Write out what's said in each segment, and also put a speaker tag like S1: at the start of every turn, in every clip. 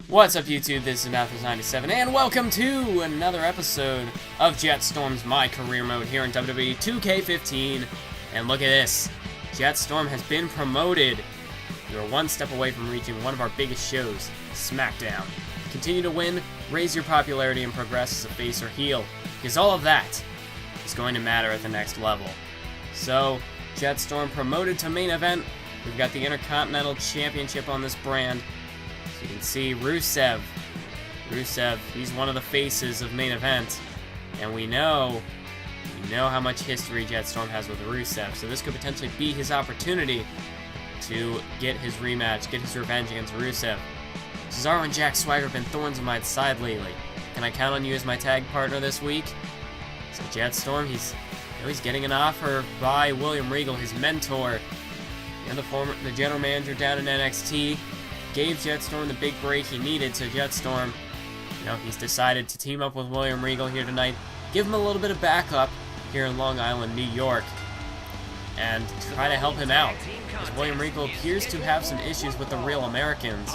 S1: What's up, YouTube? This is Mathers97, and welcome to another episode of Jett Storm's My Career Mode here in WWE 2K15. And look at this. Jett Storm has been promoted. You're one step away from reaching one of our biggest shows, SmackDown. Continue to win, raise your popularity, and progress as a face or heel, because all of that is going to matter at the next level. So, Jett Storm promoted to main event. We've got the Intercontinental Championship on this brand. You can see Rusev, he's one of the faces of main event, and we know how much history Jett Storm has with Rusev, so this could potentially be his opportunity to get his rematch, get his revenge against Rusev. Cesaro and Jack Swagger have been thorns in my side lately. Can I count on you as my tag partner this week? So Jett Storm, he's getting an offer by William Regal, his mentor, and the general manager down in NXT. Gave Jett Storm the big break he needed, so Jett Storm, he's decided to team up with William Regal here tonight, give him a little bit of backup here in Long Island, New York, and try to help him out, because William Regal appears to have some issues with the Real Americans,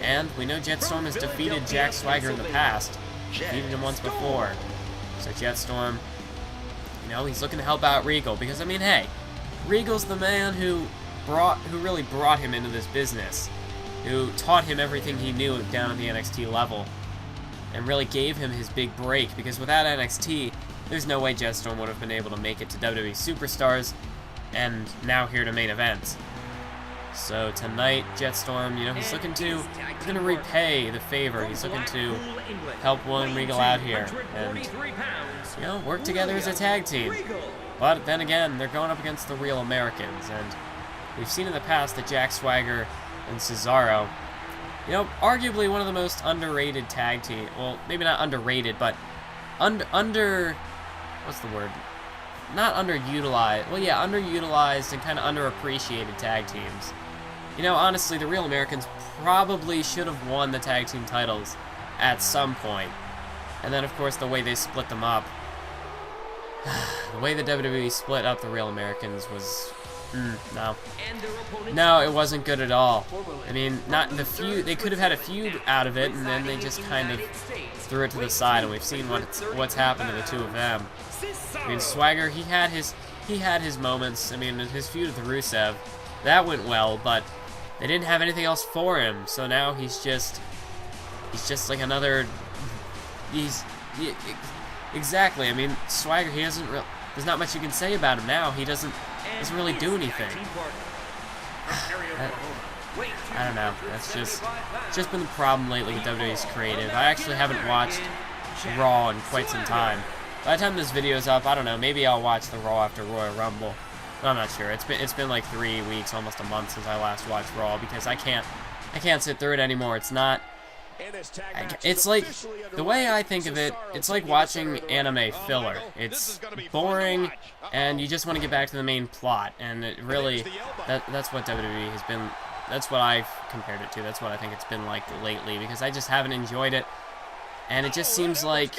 S1: and we know Jett Storm has defeated Jack Swagger in the past, defeated him once before, so Jett Storm, he's looking to help out Regal, because, hey, Regal's the man who really brought him into this business, who taught him everything he knew down at the NXT level, and really gave him his big break, because without NXT, there's no way Jett Storm would have been able to make it to WWE Superstars, and now here to main event. So tonight, Jett Storm, he's going to repay the favor. He's looking to help William Regal out here, and, work together as a tag team. But then again, they're going up against the Real Americans, and we've seen in the past that Jack Swagger and Cesaro, arguably one of the most underrated tag team. Well, maybe not underrated, but what's the word? Not underutilized. Well, yeah, underutilized and kind of underappreciated tag teams. Honestly, the Real Americans probably should have won the tag team titles at some point. And then, of course, the way they split them up. The way the WWE split up the Real Americans was... No, it wasn't good at all. Not the feud. They could have had a feud out of it, and then they just kind of threw it to the side, and we've seen what's happened to the two of them. Swagger, he had his moments. His feud with Rusev, that went well, but they didn't have anything else for him. So now he's just like another. Exactly. Swagger, there's not much you can say about him now. He doesn't really do anything. I don't know. That's just been the problem lately with WWE's creative. I actually haven't watched Raw in quite some time. By the time this video's up, I don't know. Maybe I'll watch the Raw after Royal Rumble. I'm not sure. It's been like 3 weeks, almost a month since I last watched Raw, because I can't sit through it anymore. It's like, the way I think of it, it's like watching anime filler. It's boring, and you just want to get back to the main plot, and it really, that's what WWE has been, that's what I've compared it to, that's what I think it's been like lately, because I just haven't enjoyed it, and it just seems like,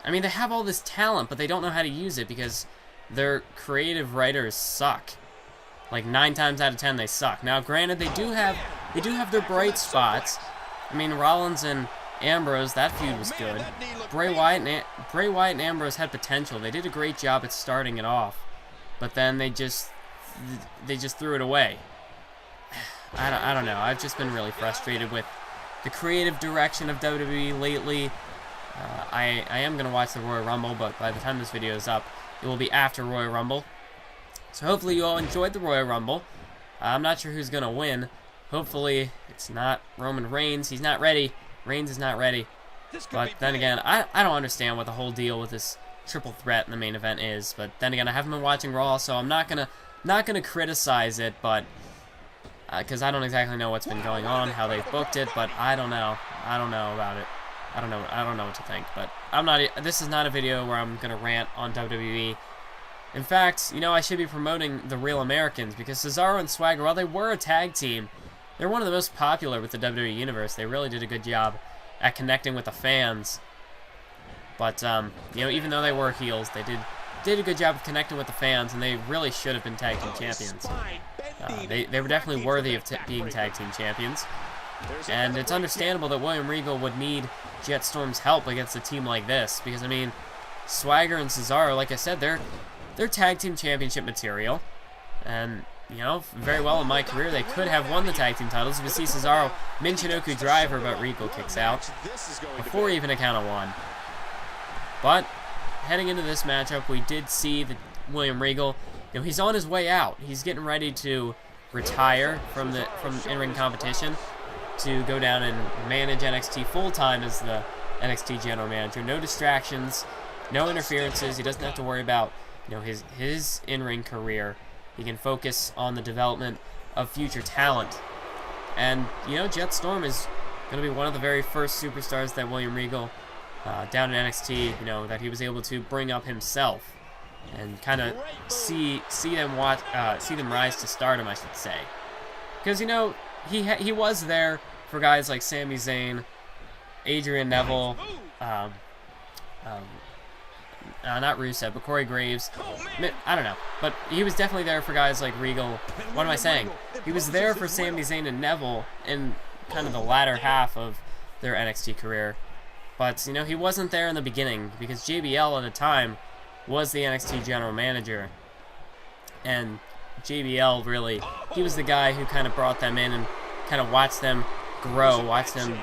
S1: they have all this talent, but they don't know how to use it, because their creative writers suck. Like, 9 times out of 10, they suck. Now, granted, they do have their bright spots. Rollins and Ambrose, that feud was good. Bray Wyatt and Ambrose had potential. They did a great job at starting it off, but then they just threw it away. I don't know. I've just been really frustrated with the creative direction of WWE lately. I am gonna watch the Royal Rumble, but by the time this video is up, it will be after Royal Rumble. So hopefully you all enjoyed the Royal Rumble. I'm not sure who's gonna win. Hopefully, it's not Roman Reigns. He's not ready. Reigns is not ready. But then again, I don't understand what the whole deal with this triple threat in the main event is. But then again, I haven't been watching Raw, so I'm not gonna criticize it. But because I don't exactly know what's been going on, how they've booked it. But I don't know. I don't know about it. I don't know what to think. But this is not a video where I'm gonna rant on WWE. In fact, I should be promoting the Real Americans, because Cesaro and Swagger, while they were a tag team, they're one of the most popular with the WWE Universe. They really did a good job at connecting with the fans. But, even though they were heels, they did a good job of connecting with the fans, and they really should have been tag team champions. They were definitely worthy of being tag team champions. And it's understandable that William Regal would need Jett Storm's help against a team like this, because, I mean, Swagger and Cesaro, like I said, they're tag team championship material, and, you know, very well in my career, they could have won the tag team titles. You can see Cesaro Michinoku driver, but Regal kicks out before even a count of 1. But heading into this matchup, we did see that William Regal, you know, he's on his way out. He's getting ready to retire from in-ring competition to go down and manage NXT full-time as the NXT general manager. No distractions, no interferences. He doesn't have to worry about, you know, his in-ring career. He can focus on the development of future talent. And, you know, Jett Storm is going to be one of the very first superstars that William Regal down in NXT, you know, that he was able to bring up himself and kind of see them rise to stardom, I should say. Because, you know, he was there for guys like Sami Zayn, Adrian Neville, not Rusev, but Corey Graves. I don't know. But he was definitely there for guys like Regal. What am I saying? He was there for Sami Zayn and Neville in kind of the latter half of their NXT career. But, you know, he wasn't there in the beginning because JBL at the time was the NXT general manager. And JBL really, he was the guy who kind of brought them in and kind of watched them grow, watched them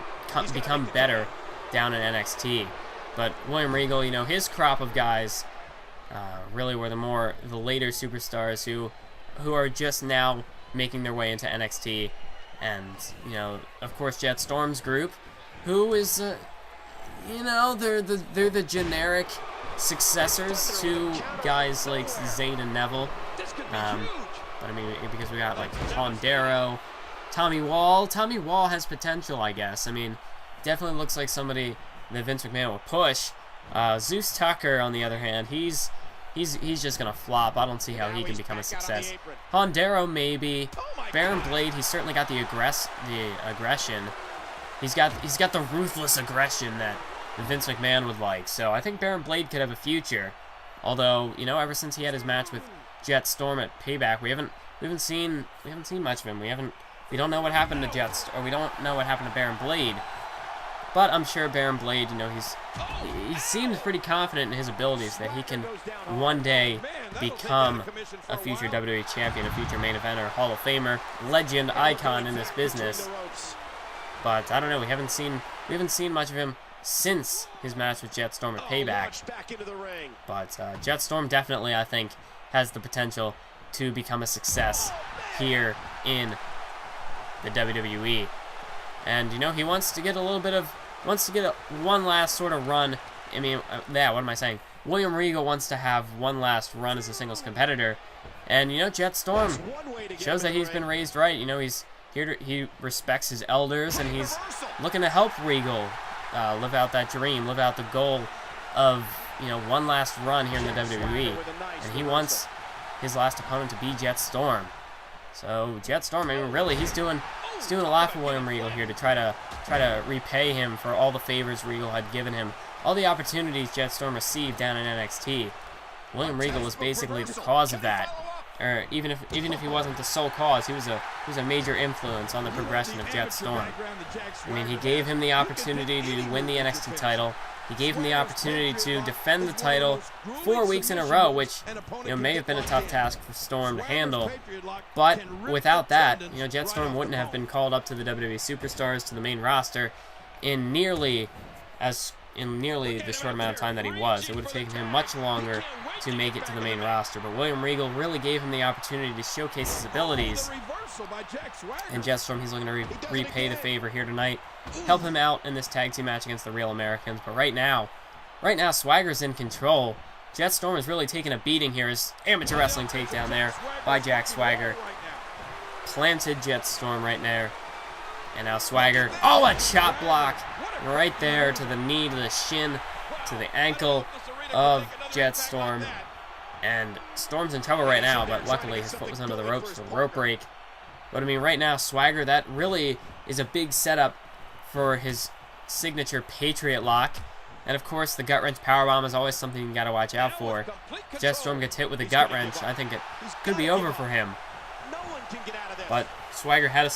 S1: become better down in NXT. But William Regal, you know, his crop of guys really were the later superstars who are just now making their way into NXT. And, you know, of course, Jett Storm's group, who is, you know, they're the generic successors to guys like Zayn and Neville. But I mean, because we got like Hondero, Tommy Wall. Tommy Wall has potential, I guess. I mean, definitely looks like somebody that Vince McMahon will push. Zeus Tucker, on the other hand, he's just gonna flop. I don't see how he can become a success. Hondero, maybe. Baron Blade, he's certainly got the aggression. He's got the ruthless aggression that Vince McMahon would like. So I think Baron Blade could have a future. Although, you know, ever since he had his match with Jett Storm at Payback, we haven't seen much of him. We don't know what happened to we don't know what happened to Baron Blade. But I'm sure Baron Blade, you know, he seems pretty confident in his abilities that he can one day become a future WWE champion, a future main eventer, Hall of Famer, legend, icon in this business. But I don't know, we haven't seen much of him since his match with Jett Storm at Payback. But Jett Storm definitely, I think, has the potential to become a success here in the WWE. And, you know, he wants to get one last sort of run. I mean, what am I saying? William Regal wants to have one last run as a singles competitor. And, you know, Jett Storm shows that he's been raised right. You know, he respects his elders, and he's looking to help Regal live out that dream, live out the goal of, you know, one last run here in the WWE. And he wants his last opponent to be Jett Storm. So Jett Storm, I mean, really, he's doing a lot for William Regal here to try to repay him for all the favors Regal had given him, all the opportunities Jett Storm received down in NXT. William Regal was basically the cause of that, or even if he wasn't the sole cause, he was a major influence on the progression of Jett Storm. I mean, he gave him the opportunity to win the NXT title. He gave him the opportunity to defend the title 4 weeks in a row, which, you know, may have been a tough task for Storm to handle. But without that, you know, Jett Storm wouldn't have been called up to the WWE Superstars, to the main roster, in nearly the short amount of time that he was. It would have taken him much longer to make it to the main roster. But William Regal really gave him the opportunity to showcase his abilities. And Jett Storm, he's looking to repay the favor here tonight, help him out in this tag team match against the Real Americans. But right now, Swagger's in control. Jett Storm is really taking a beating here. His amateur wrestling takedown there by Jack Swagger. Planted Jett Storm right there. And now Swagger, oh, a chop block right there to the knee, to the shin, to the ankle of Jett Storm. And Storm's in trouble right now, but luckily his foot was under the ropes for the rope break. But I mean, right now, Swagger, that really is a big setup for his signature Patriot lock. And of course, the gut wrench powerbomb is always something you got to watch out for. Jett Storm gets hit with a gut wrench. I think it could be over for him. But Swagger had a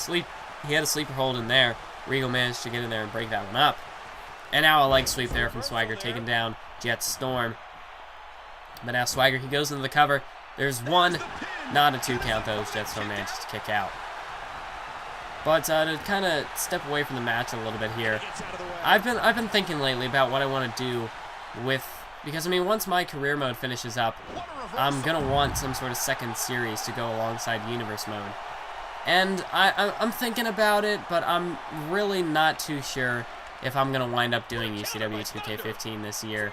S1: He had a sleeper hold in there. Regal managed to get in there and break that one up. And now a leg sweep there from Swagger, taking down Jett Storm. But now Swagger, he goes into the cover. There's one, not a 2 count though, as Jett Storm manages to kick out. But to kind of step away from the match a little bit here, I've been thinking lately about what I want to do with, because I mean, once my career mode finishes up, I'm gonna want some sort of second series to go alongside Universe mode. And I'm thinking about it, but I'm really not too sure if I'm gonna wind up doing ECW 2K15 this year.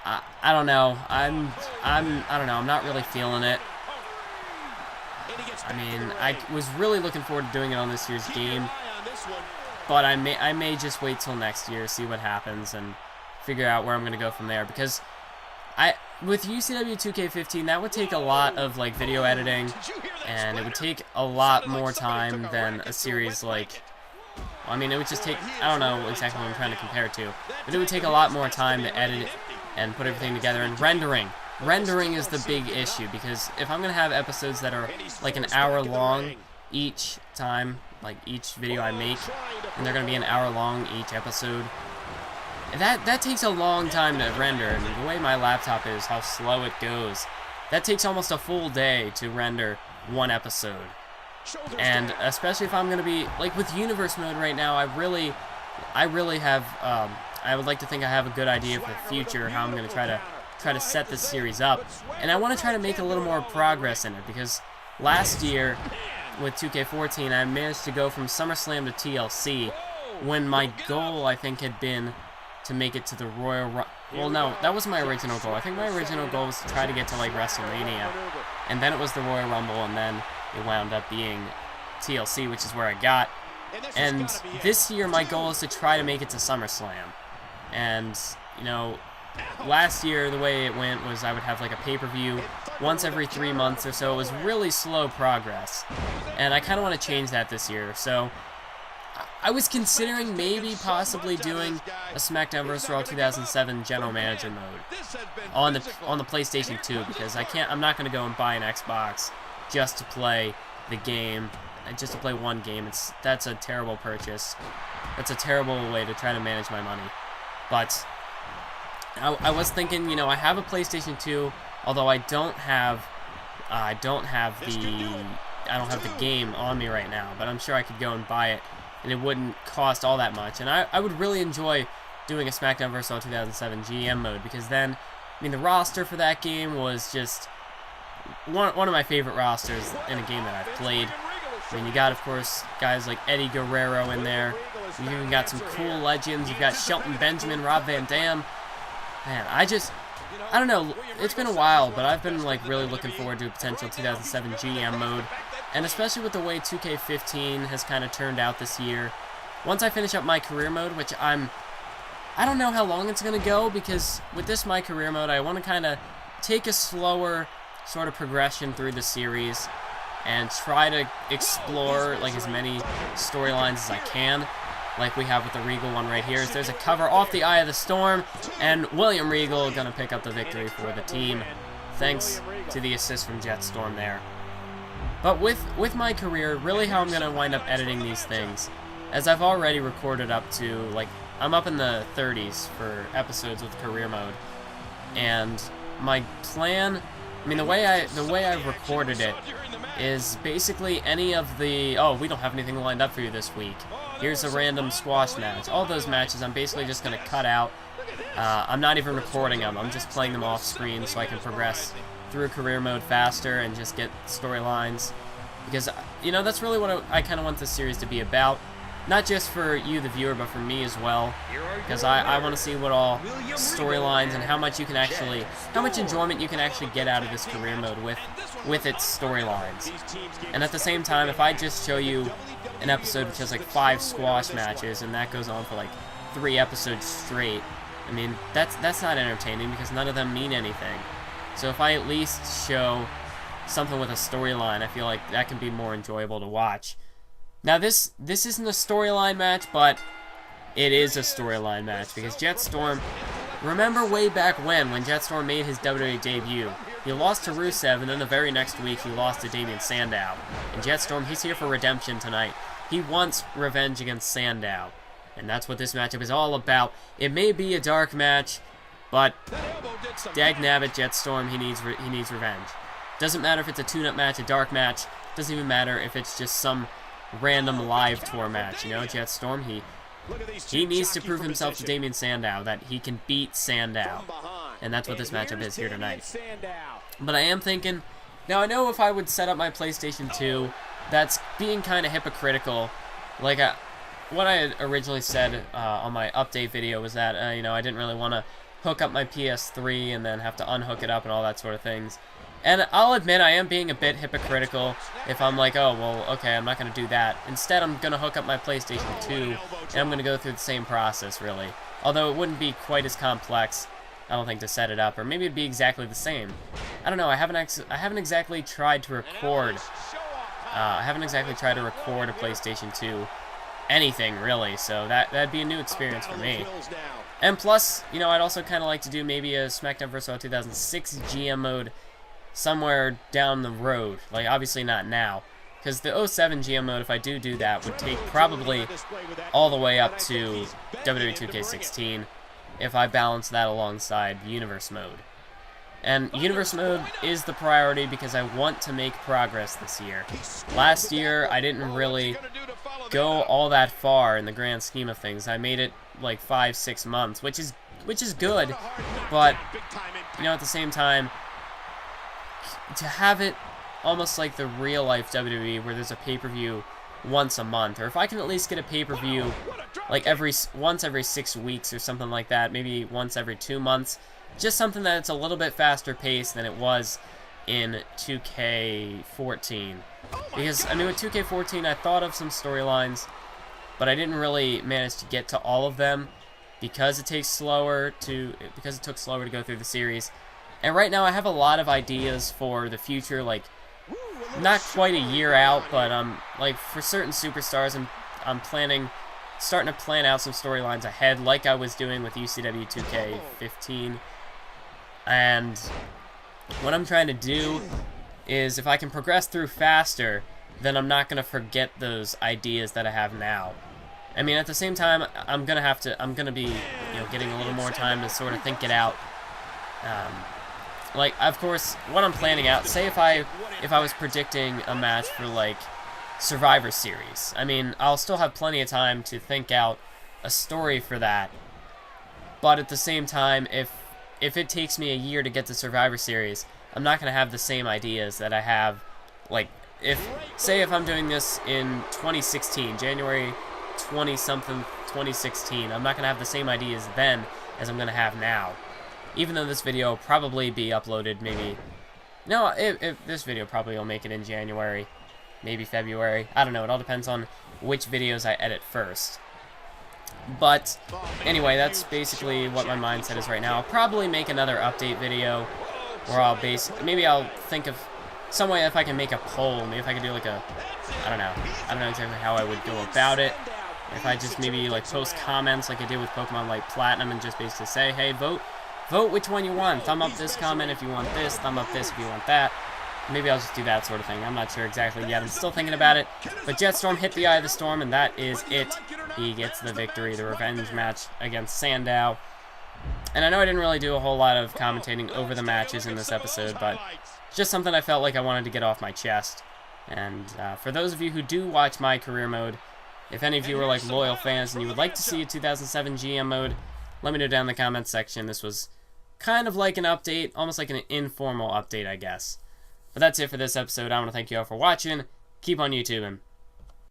S1: I don't know. I don't know. I'm not really feeling it. I mean, I was really looking forward to doing it on this year's game, but I may just wait till next year, see what happens, and figure out where I'm gonna go from there. Because with UCW 2K15, that would take a lot of like video editing, and it would take a lot more time than a series like. I mean, it would just take. I don't know exactly what I'm trying to compare it to, but it would take a lot more time to edit and put everything together. And rendering is the big issue, because if I'm gonna have episodes that are like an hour long each time, like each video I make, and they're gonna be an hour long each episode, that takes a long time to render. And the way my laptop is, how slow it goes, that takes almost a full day to render one episode. And especially if I'm gonna be like with Universe mode right now, I really have I would like to think I have a good idea for the future, how I'm gonna try to set this series up, and I want to try to make a little more progress in it, because last year with 2K14 I managed to go from SummerSlam to TLC, when my goal I think had been to make it to the Royal well, no, that was my original goal. I think my original goal was to try to get to like WrestleMania, and then it was the Royal Rumble, and then it wound up being TLC, which is where I got. And this year my goal is to try to make it to SummerSlam. And you know, last year the way it went was I would have like a pay-per-view once every 3 months or so. It was really slow progress, and I kind of want to change that this year. So I was considering maybe possibly doing a SmackDown vs. Raw 2007 General Manager mode on the PlayStation 2, because I'm not going to go and buy an Xbox just to play the game, just to play one game. That's a terrible purchase. That's a terrible way to try to manage my money. But I was thinking, you know, I have a PlayStation 2, although I don't have the game on me right now, but I'm sure I could go and buy it, and it wouldn't cost all that much. And I would really enjoy doing a SmackDown vs. Raw 2007 GM mode, because then, I mean, the roster for that game was just one of my favorite rosters in a game that I've played. I mean, you got, of course, guys like Eddie Guerrero in there. You even got some cool legends. You've got Shelton Benjamin, Rob Van Dam. Man, I don't know. It's been a while, but I've been like really looking forward to a potential 2007 GM mode, and especially with the way 2K15 has kind of turned out this year. Once I finish up my career mode, which I don't know how long it's gonna go, because with this my career mode, I want to kind of take a slower sort of progression through the series and try to explore like as many storylines as I can, like we have with the Regal one right here. There's a cover off the Eye of the Storm, and William Regal gonna pick up the victory for the team, thanks to the assist from Jett Storm there. But with my career, really how I'm gonna wind up editing these things, as I've already recorded up to, like, I'm up in the 30s for episodes with career mode, and my plan, I mean, the way I've recorded it is basically any of the, oh, we don't have anything lined up for you this week, here's a random squash match. All those matches I'm basically just going to cut out. I'm not even recording them. I'm just playing them off screen so I can progress through career mode faster and just get storylines. Because, you know, that's really what I kind of want this series to be about. Not just for you, the viewer, but for me as well. Because I want to see what all storylines and how much enjoyment you can actually get out of this career mode with its storylines. And at the same time, if I just show you an episode which has like 5 squash matches and that goes on for like 3 episodes straight, I mean, that's not entertaining, because none of them mean anything. So if I at least show something with a storyline, I feel like that can be more enjoyable to watch. Now this isn't a storyline match, but it is a storyline match, because Jett Storm, remember way back when Jett Storm made his WWE debut, he lost to Rusev, and then the very next week he lost to Damien Sandow. And Jett Storm, he's here for redemption tonight. He wants revenge against Sandow. And that's what this matchup is all about. It may be a dark match, but dagnabbit, Jett Storm, he needs revenge. Doesn't matter if it's a tune-up match, a dark match. Doesn't even matter if it's just some random live tour match. You know, Jett Storm, he needs to prove himself to Damien Sandow that he can beat Sandow. And that's what this matchup is here tonight. But I am thinking, now I know if I would set up my PlayStation 2, that's being kind of hypocritical. Like, what I had originally said on my update video was that, you know, I didn't really want to hook up my PS3 and then have to unhook it up and all that sort of things. And I'll admit I am being a bit hypocritical if I'm like, oh, well, okay, I'm not going to do that. Instead, I'm going to hook up my PlayStation 2, and I'm going to go through the same process, really. Although it wouldn't be quite as complex, I don't think, to set it up. Or maybe it'd be exactly the same. I don't know, I haven't exactly tried to record... I haven't exactly tried to record a PlayStation 2 anything, really, so that'd be a new experience for me. And plus, you know, I'd also kind of like to do maybe a SmackDown vs. Raw 2006 GM mode somewhere down the road. Like, obviously not now. Because the 07 GM mode, if I do that, would take probably all the way up to WWE 2K15 if I balance that alongside Universe mode. And Universe mode is the priority because I want to make progress this year. Last year, I didn't really go all that far in the grand scheme of things. I made it like 5-6 months, which is good, but, you know, at the same time, to have it almost like the real-life WWE where there's a pay-per-view once a month, or if I can at least get a pay-per-view like once every 6 weeks or something like that, maybe once every 2 months, just something that's a little bit faster paced than it was in 2K14. Because, I mean, with 2K14, I thought of some storylines, but I didn't really manage to get to all of them because it took slower to go through the series. And right now I have a lot of ideas for the future, like, not quite a year out, but like for certain superstars, I'm starting to plan out some storylines ahead, like I was doing with UCW 2K15. And what I'm trying to do is, if I can progress through faster, then I'm not gonna forget those ideas that I have now. I mean, at the same time, I'm gonna be, you know, getting a little more time to sort of think it out. Like, of course, what I'm planning out, say if I was predicting a match for, like, Survivor Series, I mean, I'll still have plenty of time to think out a story for that, but at the same time, if it takes me a year to get to Survivor Series, I'm not going to have the same ideas that I have, like, say if I'm doing this in 2016, January 20-something, 2016, I'm not going to have the same ideas then as I'm going to have now. Even though this video will probably be uploaded maybe... No, if this video probably will make it in January, maybe February. I don't know, it all depends on which videos I edit first. But, anyway, that's basically what my mindset is right now. I'll probably make another update video where maybe I'll think of some way if I can make a poll. Maybe if I could do like a... I don't know exactly how I would go about it. If I just maybe like post comments like I did with Pokemon Light Platinum and just basically say, hey, vote which one you want. Thumb up this comment if you want this, thumb up this if you want that. Maybe I'll just do that sort of thing. I'm not sure exactly yet. I'm still thinking about it. But Jett Storm hit the Eye of the Storm, and that is it. He gets the victory, the revenge match against Sandow. And I know I didn't really do a whole lot of commentating over the matches in this episode, but just something I felt like I wanted to get off my chest. And for those of you who do watch my career mode, if any of you are like loyal fans and you would like to see a 2007 GM mode, let me know down in the comments section. This was kind of like an update, almost like an informal update, I guess. But that's it for this episode. I want to thank you all for watching. Keep on YouTubing.